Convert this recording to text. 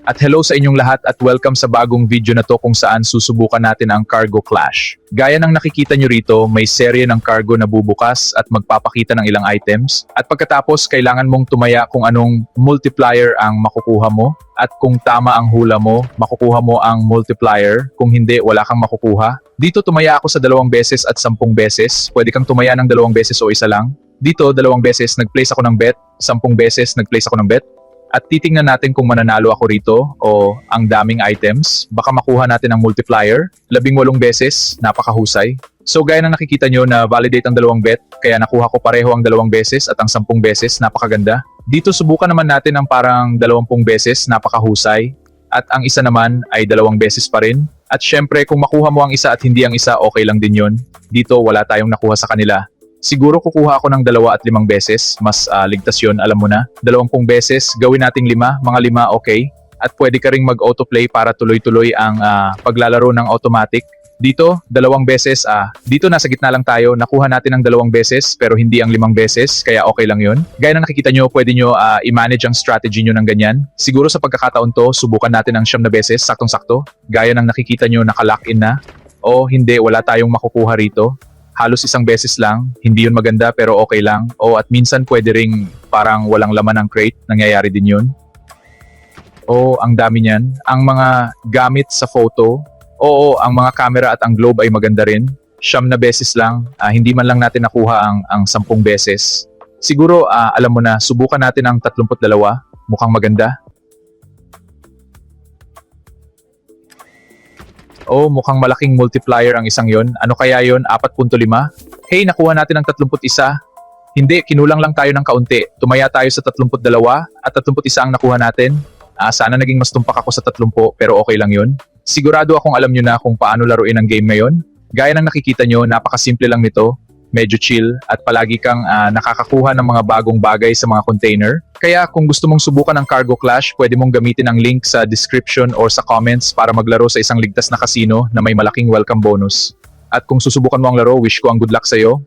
At hello sa inyong lahat at welcome sa bagong video na to kung saan susubukan natin ang Cargo Clash. Gaya ng nakikita nyo rito, may serye ng cargo na bubukas at magpapakita ng ilang items. At pagkatapos, kailangan mong tumaya kung anong multiplier ang makukuha mo. At kung tama ang hula mo, makukuha mo ang multiplier. Kung hindi, wala kang makukuha. Dito tumaya ako sa 2 beses at 10 beses. Pwede kang tumaya ng 2 beses o isa lang. Dito, 2 beses nag-place ako ng bet, 10 beses nag-place ako ng bet. At titingnan natin kung mananalo ako rito o ang daming items. Baka makuha natin ang multiplier. 18 beses, napakahusay. So gaya ng nakikita nyo na validate ang 2 bet, kaya nakuha ko pareho ang 2 beses at ang 10 beses, napakaganda. Dito subukan naman natin ang parang 20 beses, napakahusay. At ang isa naman ay 2 beses pa rin. At syempre kung makuha mo ang isa at hindi ang isa, okay lang din yun. Dito wala tayong nakuha sa kanila. Siguro kukuha ako ng 2 at 5 beses, mas ligtas yun, alam mo na. 20 beses, gawin nating 5, mga 5 okay. At pwede ka ring mag-autoplay para tuloy-tuloy ang paglalaro ng automatic. Dito, 2 beses, dito nasa gitna lang tayo, nakuha natin ang 2 beses pero hindi ang 5 beses, kaya okay lang yun. Gaya na nakikita nyo, pwede nyo i-manage ang strategy nyo ng ganyan. Siguro sa pagkakataon to, subukan natin ang 9 beses, saktong-sakto. Gaya ng nakikita nyo, naka-lock in na. O hindi, wala tayong makukuha rito. Halos 1 beses lang, hindi yun maganda pero okay lang. O at minsan pwede ring parang walang laman ng crate, nangyayari din yun. O ang dami niyan. Ang mga gamit sa photo, oo, ang mga camera at ang globe ay maganda rin. 9 beses lang, hindi man lang natin nakuha ang 10 beses. Siguro, alam mo na, subukan natin ang 32, mukhang maganda. Oh, mukhang malaking multiplier ang isang yon. Ano kaya yon? 4.5? Hey, nakuha natin ang 31. Hindi, kinulang lang tayo ng kaunti. Tumaya tayo sa 32 at 31 ang nakuha natin. Sana naging mas tumpak ako sa 30 pero okay lang yon. Sigurado akong alam nyo na kung paano laruin ang game ngayon. Gaya ng nakikita nyo, napakasimple lang nito. Medyo chill at palagi kang nakakakuha ng mga bagong bagay sa mga container. Kaya kung gusto mong subukan ang Cargo Clash, pwede mong gamitin ang link sa description or sa comments para maglaro sa isang ligtas na casino na may malaking welcome bonus. At kung susubukan mo ang laro, wish ko ang good luck sa'yo.